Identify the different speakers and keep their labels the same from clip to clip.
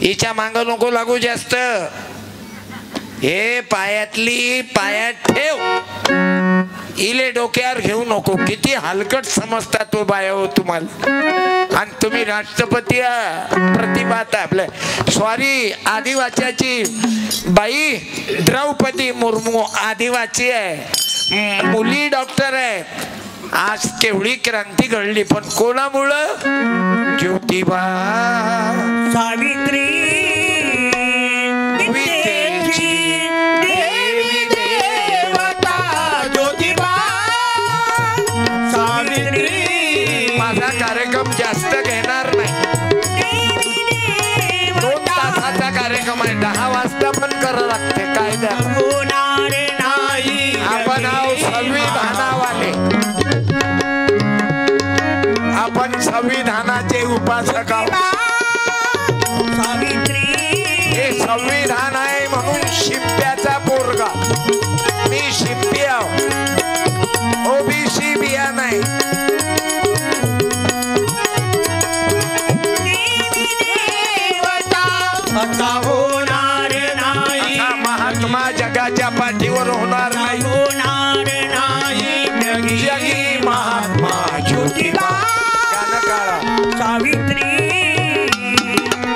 Speaker 1: हिच्या मांग नको लागू जास्त. हे पायातली पायात ठेव, इले डोक्यावर घेऊ नको. किती हलकट समजता तो बाया हो तुम्हाला. आणि तुम्ही राष्ट्रपती प्रतिभात आपल्या सॉरी आदिवासीची बाई द्रौपदी मुर्मू आदिवासी आहे, मुली डॉक्टर आहे. आज केवढी क्रांती घडली, पण कोणामुळं? ज्योतिबा
Speaker 2: सावित्री देवी देवता ज्योतिबा सावित्री.
Speaker 1: माझा कार्यक्रम जास्त घेणार नाही, 2 तासाचा कार्यक्रम आहे. 10 वाजता पण करावं लागते कायदा.
Speaker 2: होणार नाही.
Speaker 1: आपण आहो संविधानावाले, आपण संविधानाचे उपासक आहोत.
Speaker 2: सावित्री
Speaker 1: हे संविधान आहे म्हणून शिंप्याचा पोरगा. मी शिंपी आहो, ओबीसी बिया नाही.
Speaker 2: आता होणार नाही.
Speaker 1: असा महात्मा जगाच्या पाठीवर होणार नाही.
Speaker 2: होणार नाही.
Speaker 1: जगी महात्मा ज्योतिबा. गाणं काढा.
Speaker 2: सावित्री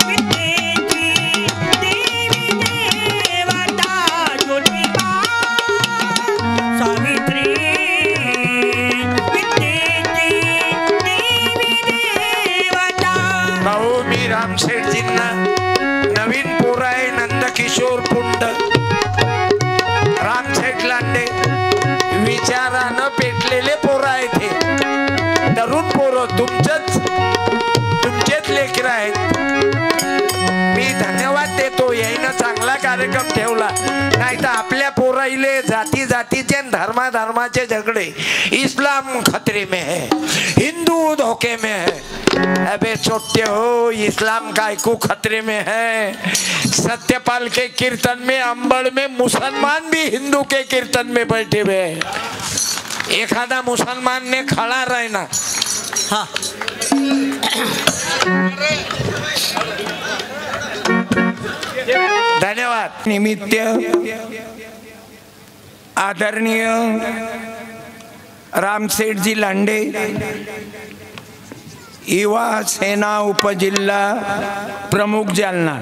Speaker 2: विद्येची देवी देवता ज्योतिबा. सावित्री विद्येची देवी देवता.
Speaker 1: भाऊ मी रामशेठजींना नवीन पोर आहे नंदकिशोर पुंड, रामशेठ लांडे विचारानं पेटलेले पोर आहेत. हे तरुण पोर तुमचेच लेकर आहेत. मी धन्यवाद देतो, याईनं चांगला कार्यक्रम ठेवला. नाही तर आपल्या पोराईले जाती जातीचे धर्माचे झगडे. इस्लाम खतरे में है, हिंदू धोखे में है. अबे छोटे हो, इस्लाम का को खतरे में है. सत्यपाल के कीर्तन में अंबड़ में मुसलमान भी हिंदू के कीर्तन में बैठे हुए हैं. एखादा मुसलमान ने खड़ा रहना.
Speaker 2: हाँ
Speaker 1: धन्यवाद. निमित्त आदरणीय रामशेठजी लांडे, युवा सेना उपजिल्हा प्रमुख जालना,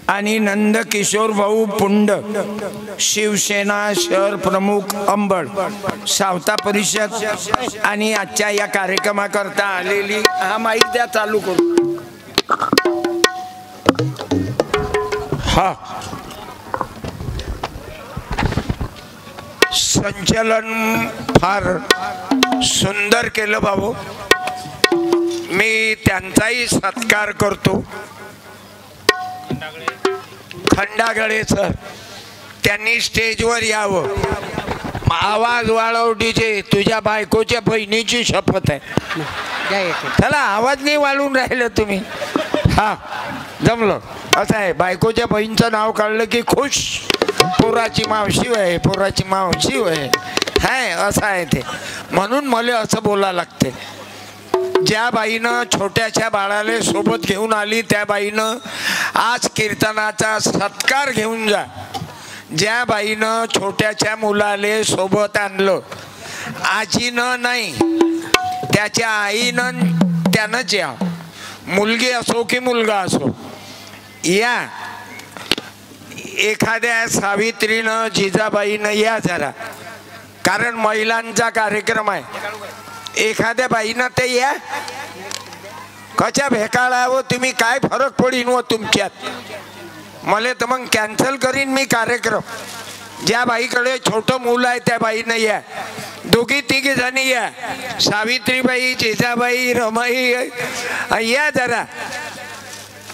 Speaker 1: आणि नंदकिशोर भाऊ पुंड शिवसेना शहर प्रमुख अंबड सावता परिषद, आणि आजच्या या कार्यक्रमाकरता आलेली हा माईक द्या चालू करू. हा संचलन फार सुंदर केलं भाऊ. मी त्यांचाही सत्कार करतो. खंडागळे सर त्यांनी स्टेजवर यावं. आवाज वाढव डीजे. तुझ्या बायकोच्या बहिणीची शपथ आहे. त्याला आवाज नाही वाढवून राहिलं तुम्ही. हा जमलं. असं आहे, बायकोच्या बहिणीचं नाव काढलं की खुश. पोराची मावशी आहे, पोराची मावशी आहे. हाय असं आहे ते. म्हणून मला असं बोलायला लागते. ज्या बाईनं छोट्याशा बाळाला सोबत घेऊन आली त्या बाईनं आज कीर्तनाचा सत्कार घेऊन जा. ज्या बाईनं छोट्याच्या मुलाले सोबत आणलं, आजीनं नाही त्याच्या आईनं त्यानंच या. मुलगी असो की मुलगा असो या. एखाद्या सावित्रीनं जिजाबाईनं या जरा, कारण महिलांचा कार्यक्रम आहे. एखाद्या बाईनं ते या. कशा भेकाळावं तुम्ही, काय फरक पडीन व तुमच्यात. मला तर मग कॅन्सल करीन मी कार्यक्रम. ज्या बाईकडे छोटं मुलं आहे त्या बाईनं या. 2-3 जणी या. सावित्रीबाई, जिजाबाई, रमाई या जरा.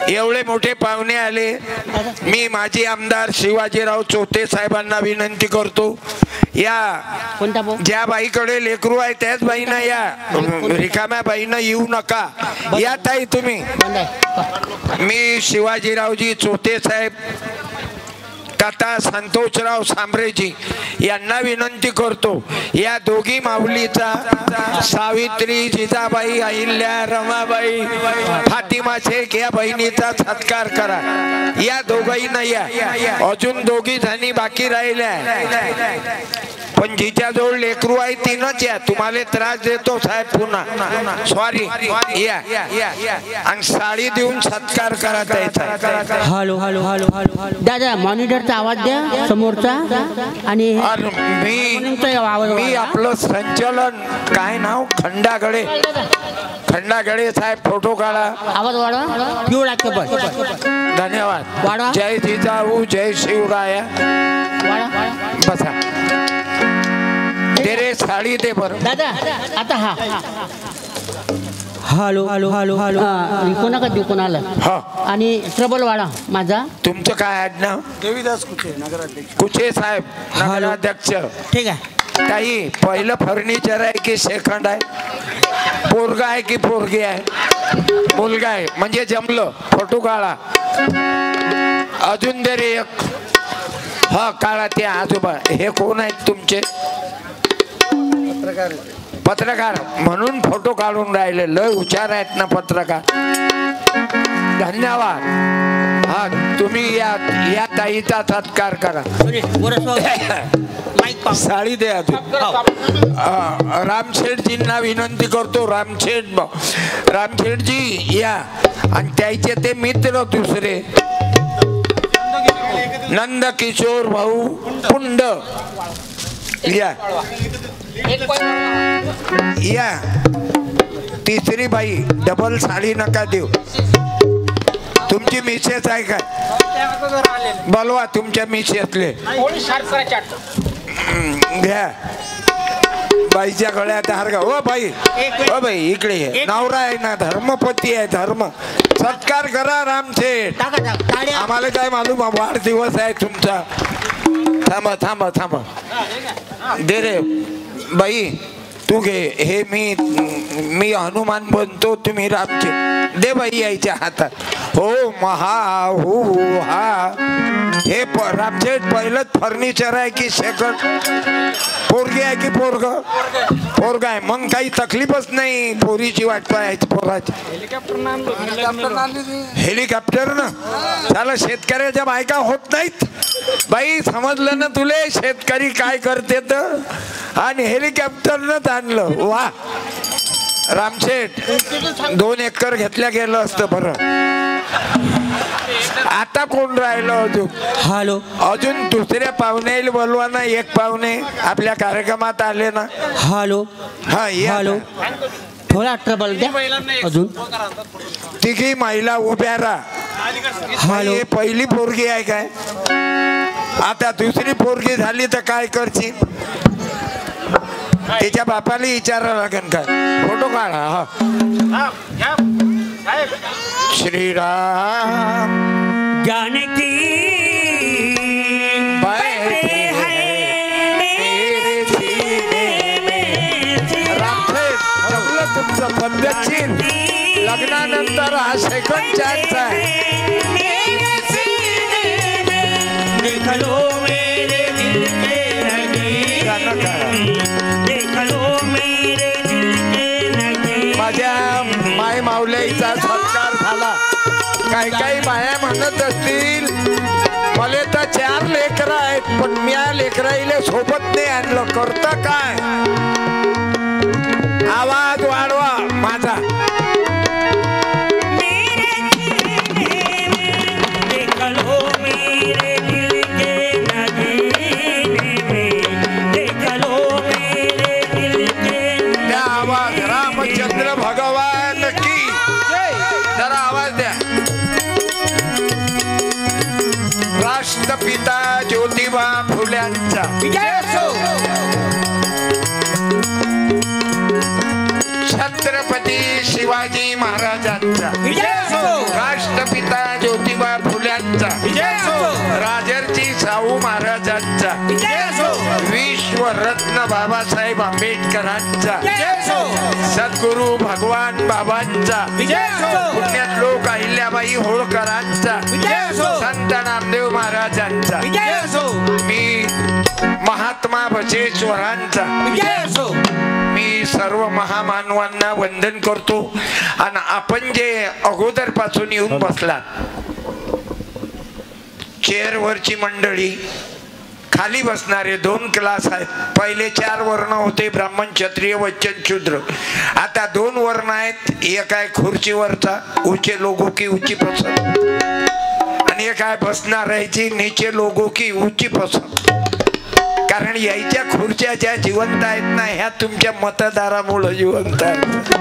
Speaker 1: एवढे मोठे पाहुणे आले. मी माजी आमदार शिवाजीराव चोते साहेबांना विनंती करतो, या ज्या बाईकडे लेकरू आहे त्याच बाईनं या. रिकाम्या बाईनं येऊ नका. या ताई तुम्ही. मी शिवाजीरावजी चोते साहेब तथा संतोषराव सांबरेजी यांना विनंती करतो, या दोघी माऊलीचा सावित्री, जिजाबाई, अहिल्या, रमाबाई, फातिमा शेख या बहिणीचा सत्कार करा. या दोघींना या, अजून दोघी जणी बाकी राहिल्या, पण जिच्याजवळ लेकरू आहे तीनच या. तुम्हाला त्रास देतो साहेब पुन्हा, सॉरी. या आणि साडी देऊन सत्कार करा त्याचा.
Speaker 3: हॅलो हॅलो हॅलो हॅलो दादा, मॉनिटरचा आवाज द्या समोरचा. आणि
Speaker 1: मी आपलं संचलन काय नाव, खंडागडे साहेब फोटो काढा.
Speaker 3: आवाज वाढवा, पिवळा कबर.
Speaker 1: धन्यवाद.
Speaker 3: वाढवा.
Speaker 1: जय जिजाऊ, जय शिवराया. बसा. दे रे साडी दे बरं
Speaker 3: दादा. आता हा हॅलो हॅलो हॅलो हॅलो कोणाका देऊ कोणाला.
Speaker 1: हा.
Speaker 3: आणि ट्रबल वाढा माझा.
Speaker 1: तुमचं काय आडनाव?
Speaker 4: देवीदास कुचे, नगराध्यक्ष.
Speaker 1: कुचे साहेब, नगराध्यक्ष.
Speaker 3: ठीक आहे
Speaker 1: ताई, पहिलं फर्निचर आहे की सेकंड आहे? पोरगा आहे की पोरगी आहे? मुलगा आहे म्हणजे जमलं. फोटो काढा. अजून दे रे एक. हा काढा. ते आजोबा हे कोण आहेत तुमचे? पत्रकार म्हणून फोटो काढून राहिले. लय हुशार आहेत ना पत्रकार. धन्यवाद. हा तुम्ही या ताईचा सत्कार करा. साडी द्या. रामशेठजींना विनंती करतो. रामशेठजी या. आणि त्याचे ते मित्र दुसरे नंद किशोर भाऊ पुंड या. तिसरी बाई, डबल साडी नका देऊ. तुमची मिसेस आहे का? बोलवा तुमच्या मिसेसले. घ्या. बाईच्या गळ्यात हार घा. ओ बाई, ओ बाई इकडे ये. नवरा आहे ना, धर्मपती आहे. धर्म सत्कार करा रामशेठ. आम्हाला काय मालूम, वाढदिवस आहे तुमचा. थांबा थांबा थांबा. दे रे बाई, तू घे. हे मी हनुमान बनतो, तुम्ही रामचे. दे बाई यायच्या हातात. हो महा हो हा. हे रामशेठ पहिलंच फर्निचर आहे की सेकंड? पोरगी आहे की पोरग? पोरगा आहे. मग काही तकलीफच नाही पोरीची वाट पाहायची. पोराची हेलिकॉप्टर ना. त्याला शेतकऱ्याच्या बायका होत नाहीत बाई. समजलं ना तुले? शेतकरी काय करते तर. आणि हेलिकॉप्टरनंच आणलं. वा रामशेठ, 2 एकर घेतल्या गेलं असतं बरं. आता कोण राहिलं अजून?
Speaker 3: हॅलो.
Speaker 1: अजून दुसऱ्या पाहुण्याला बोलवा ना. एक पाहुणे आपल्या कार्यक्रमात आले ना.
Speaker 3: हॅलो.
Speaker 1: हा
Speaker 3: हॅलो. थोडा ट्रबल द्या अजून.
Speaker 1: तिघी महिला उभ्या राहा.
Speaker 3: हॅलो.
Speaker 1: हे पहिली पोरगी आहे काय? आता दुसरी पोरगी झाली तर काय करशील? तिच्या बापाला विचारावं लागेल काय. फोटो काढा. हा. श्रीराम
Speaker 2: जानकी बैठे हैं मेरे सीने में.
Speaker 1: रामशेठ, जमलं तुमचं पद्धतशीर. लग्नानंतर हा सेकंड चान्स आहे.
Speaker 2: मेरे सीने में देख लो मेरे दिल के नगीने. देख लो मेरे दिल के नगीने.
Speaker 1: माझ्या माय माऊलीचा सत्कार झाला. काही बाया म्हणत असतील मला तर 4 लेकरं आहेत, पण मी या लेकराईला सोबत नाही आणलं. करता काय? आवाज वाढवा माझा.
Speaker 2: मेरे सीने में देख लो मेरे दिल के नगीने में. देख लो मेरे दिल के.
Speaker 1: त्या आवाज. रामचंद्र भगवान की जरा आवाज द्या. राष्ट्रपिता ज्योतिबा फुल्यांचा छत्रपती शिवाजी महाराजांचा राष्ट्रपिता ज्योतिबा फुल्यांचा राजर्षी शाहू महाराजांचा विश्वरत्न बाबासाहेब आंबेडकरांचा सद्गुरू भगवान बाबांचा पुण्यश्लोक अहिल्याबाई होळकरांचा संत नामदेव महाराजांचा महात्मा बसवेश्वरांचा मी सर्व महामानवांना वंदन करतो. आणि आपण जे अगोदर पासून येऊन बसलात चेअरवरची मंडळी, खाली बसणारे 2 क्लास आहेत. पहिले 4 वर्ण होते, ब्राह्मण क्षत्रिय वैश्य शूद्र. आता 2 वर्ण आहेत. एक आहे खुर्चीवरचा ऊंचे लोगों की ऊंची पसंद, आणि एक आहे बसणाऱ्याची नीचे लोगों की ऊंची पसंद. कारण यायच्या खुर्च्या ज्या जिवंत आहेत ना, ह्या तुमच्या मतदारामुळे जिवंत आहेत.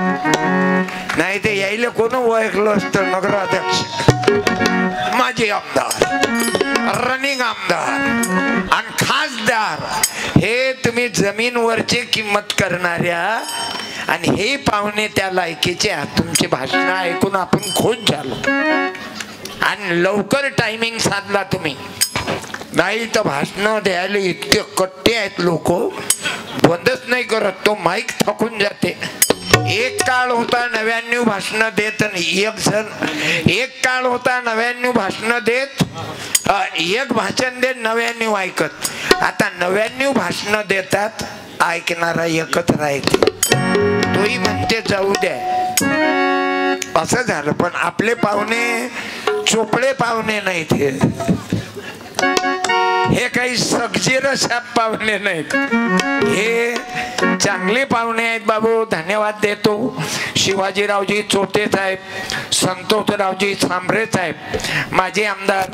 Speaker 1: नाही ते यायला कोण ओळखलं असतं? नगराध्यक्ष, माजी आमदार, रनिंग आमदार आणि खासदार, हे तुम्ही जमीनवरची किंमत करणाऱ्या, आणि हे पाहुणे त्या लायकीचे. तुमचे भाषण ऐकून आपण खुश झालो आणि लवकर टायमिंग साधला तुम्ही. नाही तर भाषण द्यायला इतके कट्टे आहेत लोक, बंदच नाही करत. तो माईक थकून जाते. एक काळ होता 99 भाषण देत एक जण, एक काळ होता 99 भाषण देत एक भाषण देत 99 ऐकत. आता 99 भाषण देतात, ऐकणारा एकच राहते. तोही म्हणते जाऊ द्या. असं झालं. पण आपले पाहुणे चोपडे पाहुणे नाहीत, हे काही सगजीर शाप पाहुणे नाहीत, हे चांगले पाहुणे आहेत. बाबू धन्यवाद देतो. शिवाजीरावजी चोते साहेब, संतोषरावजी सांभरे साहेब, माझे आमदार,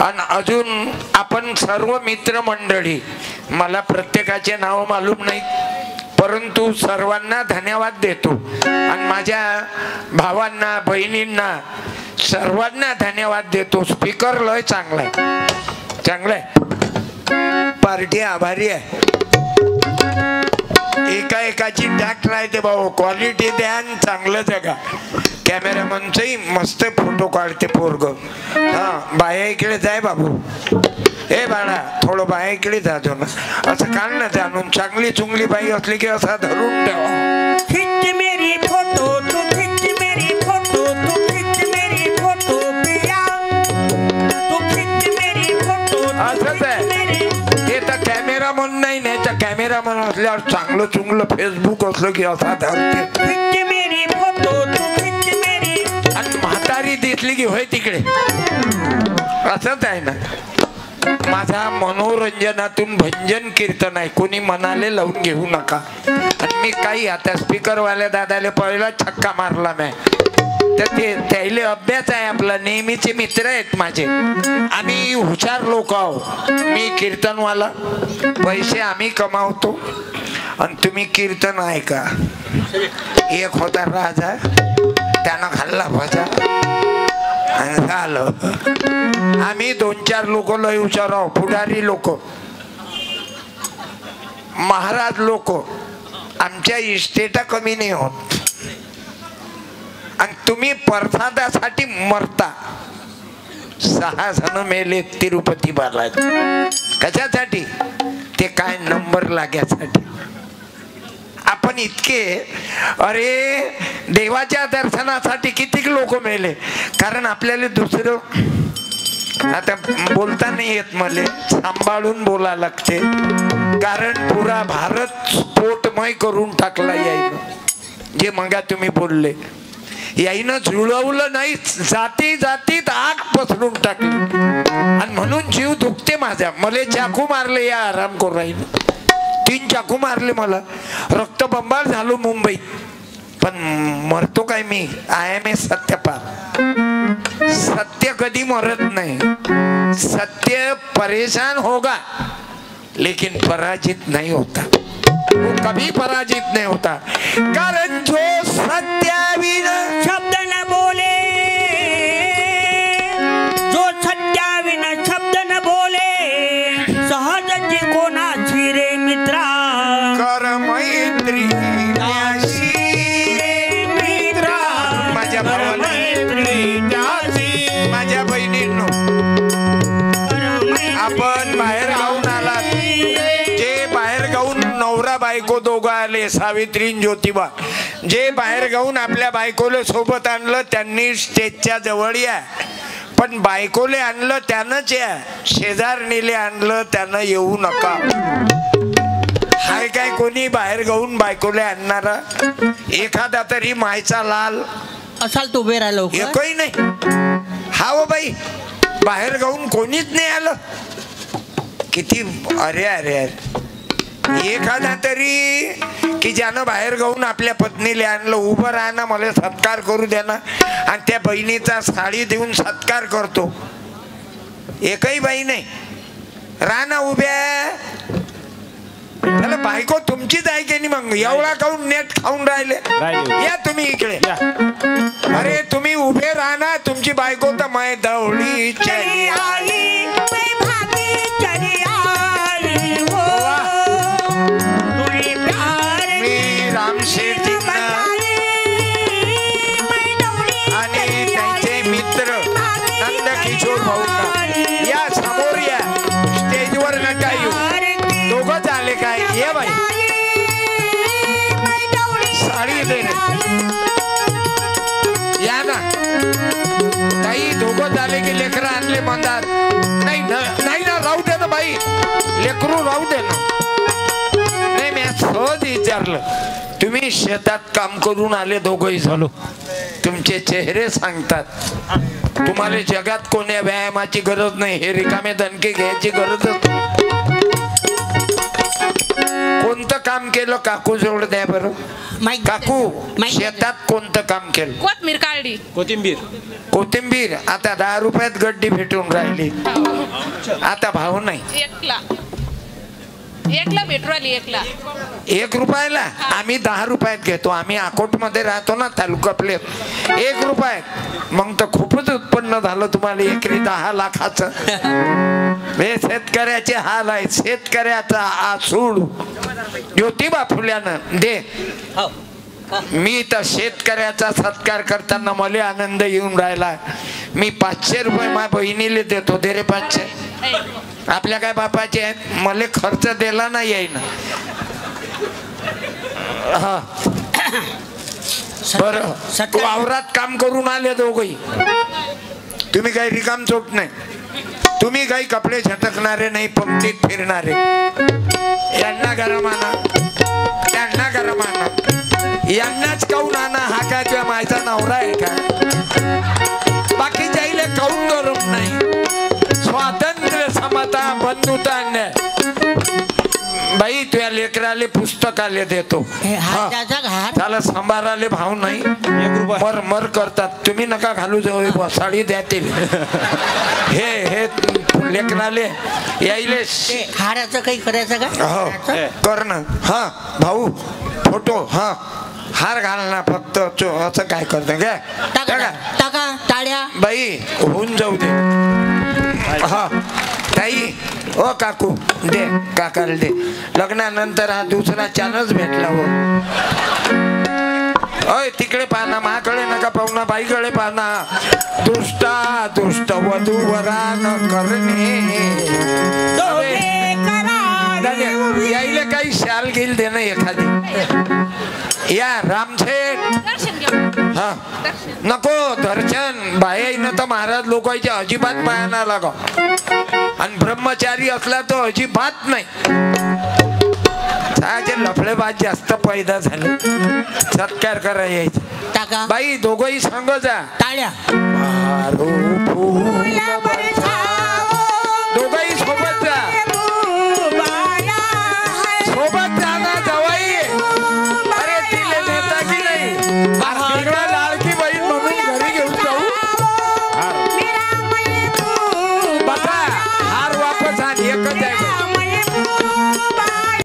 Speaker 1: आणि अजून आपण सर्व मित्रमंडळी. मला प्रत्येकाचे नाव मालूम नाही, परंतु सर्वांना धन्यवाद देतो. आणि माझ्या भावांना, बहिणींना, सर्वांना धन्यवाद देतो. स्पीकर लय चांगला आहे, चांगला आहे. पार्टी आभारी आहे. एकाची डाक राहते भाऊ, क्वालिटी द्या आणि चांगलं जगा. कॅमेरामनचंही मस्त फोटो काढते पोरग. हा, बाया इकडे जाय बाबू. ए बाळा, थोडं बाया इकडे जातो ना. असं काढ ना जाणून. चांगली चुंगली बाई असली की असा धरून ठेवा.
Speaker 2: खिच मेरी फोटो तू, खिच मेरी फोटो तू, खिच मेरी फोटो पिया, तू खिच मेरी फोटो.
Speaker 1: असंच आहे ते. तर कॅमेरामन नाही, नाही तर कॅमेरामन असल्यावर चांगलं चुंगलं फेसबुक असलं की असा धरते.
Speaker 2: खिच मेरी फोटो तू, खिच मेरी.
Speaker 1: आणि म्हातारी दिसली की होय तिकडे. असंच आहे ना. माझा मनोरंजनातून भंजन कीर्तन आहे, कोणी मनाले लावून घेऊ नका. आणि मी काही आता स्पीकरवाल्या दादाले पहिला छक्का मारला मी, तर ते त्याले अभ्यास आहे आपला. नेहमीचे मित्र आहेत माझे, आम्ही हुशार लोक आहो. मी कीर्तनवाला, पैसे आम्ही कमावतो आणि तुम्ही कीर्तन ऐका. एक होता राजा, त्यानं खाल्ला भजा आणि झालं. आम्ही 2-4 लोक लय हुशार आहो. पुढारी लोक, महाराज लोक, आमच्या इस्टेटा कमी नाही होत. आणि तुम्ही प्रसादासाठी मरता. 6 जण मेले तिरुपती बालाजी. कशासाठी? ते काय नंबर लाग्यासाठी. आपण इतके, अरे देवाच्या दर्शनासाठी किती लोक मेले. कारण आपल्याला दुसरं आता बोलता नाही येत, मला सांभाळून बोला लागते. कारण पुरा भारत स्फोटमय करून टाकला यायनं. जे मगा तुम्ही बोलले, याईनं जुळवलं नाही, जाती जातीत आग पसरून टाकली. आणि म्हणून जीव दुखते माझा. मला चाकू मारले या आराम करून राहील. 3 चाकू मारले मला. रक्तबंबाळ झालो मुंबईत. पण मरतो काय मी? I am a Satyapal. सत्य कधी मरत नाही. सत्य परेशान होगा लेकिन पराजित नहीं होता. वो कभी पराजित नहीं होता. कारण जो सत्याविना
Speaker 2: शब्द न बोले, जो सत्याविना शब्द न बोले, सहज जी कोणाची रे मित्रा.
Speaker 1: कर मैत्री त्याशी रे मित्रा. माझ्या भावाला, माझ्या बहिणींनो, आपण बाहेर गाऊन आलात. जे बाहेर गाऊन नवरा बायको दोघं आले, सावित्री ज्योतिबा, जे बाहेर गाऊन आपल्या बायकोला सोबत आणलं, त्यांनी स्टेजच्या जवळ या. पण बायकोले आणलं त्यानंच या, शेजारणीले आणलं त्यानं येऊ नका. हाय काय कोणी बाहेर गाऊन बायकोले आणणारा? एखादा तरी मायचा लाल
Speaker 3: असाल तो उभे राहिलो
Speaker 1: एकही नाही. हा हो बाई, बाहेर गाऊन कोणीच नाही आलं. किती अरे अरे अरे, एखादा तरी की ज्यानं बाहेर गाऊन आपल्या पत्नीला आणलं, उभं राहणं, मला सत्कार करू द्या ना, आणि त्या बहिणीचा साडी देऊन सत्कार करतो. एकही बाई नाही. राहणं उभ्या. त्याला बायको तुमचीच आहे की नाही? मग एवढा काऊन नेट खाऊन राहिले? या तुम्ही इकडे. अरे तुम्ही उभे राहणार. तुमची बायको तर माय दवडी
Speaker 2: चली आई मैं भाभी चली आई हो तुझे प्यार
Speaker 1: मी राम शेट्टींना आणि त्यांचे मित्र नंदकिशोर भाऊंना या समोर या. स्टेजवर नका येऊ. दोघंच आले काय? ये बाई, साडी दे रे. या ना ताई, दोघं झाले की लेकरं आणले म्हणतात. नाही नाही ना, राहू दे ना बाई, लेकरू राहू दे ना. नाही, मी सहज विचारलं. तुम्ही शेतात काम करून आले दोघंही झालो, तुमचे चेहरे सांगतात. तुम्हाला जगात कोण्या व्यायामाची गरज नाही. हे रिकामे दणके घ्यायची गरजच नाही. कोणतं काम केलं काकू जवळ द्या बरं. काकू शेतात कोणतं काम केलं?
Speaker 5: कोथमीर काढली.
Speaker 1: कोथिंबीर. आता 10 रुपयात गड्डी भेटून राहिली. आता भाव नाही.
Speaker 5: एकला भेटू राहिली. एकला
Speaker 1: 1 रुपयाला. आम्ही 10 रुपयात घेतो. आम्ही अकोट मध्ये राहतो ना, तालुका प्लेट. 1 रुपयात. मग तर खूपच उत्पन्न झालं तुम्हाला. एकरी 10 लाखाचं. हे शेतकऱ्याचे हाल आहे. शेतकऱ्याचा आसूड ज्योतिबा फुल्यानं दे. मी तर शेतकऱ्याचा सत्कार करताना मला आनंद येऊन राहिला. मी 500 रुपये माझ्या बहिणीला देतो. दे रे 500. आपल्या काय बापाचे आहेत? मला खर्च दिला नाही येईन. हा बरं, वावरात काम करून आले दोघही. तुम्ही काही रिकाम चोट नाही. तुम्ही काही कपडे झटकणारे नाही, पंक्तीत फिरणारे. यांना गरम आणा, त्यांना गरम आणा, यांनाच काऊन आणा. हा काय तुझ्या मायचा नवरा आहे का? बाकी जाईल काऊन गरम नाही. स्वातंत्र्य, समता, बंधुता अन्याय. बाई तुझ्या लेकराले पुस्तकाले देतो. त्याला सांभाराले भाव नाही. मर मर करतात. तुम्ही नका घालू जाऊ. साडी द्यातील. हे लेकराले यायले
Speaker 3: हाराचं काही करायचं का?
Speaker 1: हो कर ना. हा भाऊ फोटो. हा हार घालना फक्त. असं काय करतं काय?
Speaker 3: टाका टाळ्या.
Speaker 1: बाई होऊन जाऊ दे. हा ताई, ओ काकू दे, काकाला दे. लग्नानंतर हा दुसरा चान्स भेटला हो. अय तिकडे पाहना, माझ्याकडे नका पाहू ना, बाईकडे पाहना. दुष्ट वधूवरा न करणे. यायला काही शाल घेईल दे ना एखादी. या रामशेठ. हा नको दर्शन. बायाईनं तर महाराज लोकांचे अजिबात पायाना लागा. आणि ब्रह्मचारी असला तर अजिबात नाही. लफडेबाज जास्त पैदा झाले. सत्कार करा यायचे.
Speaker 3: टाका
Speaker 1: बाई दोघही सांग जा.
Speaker 3: टाळ्या.
Speaker 1: मारो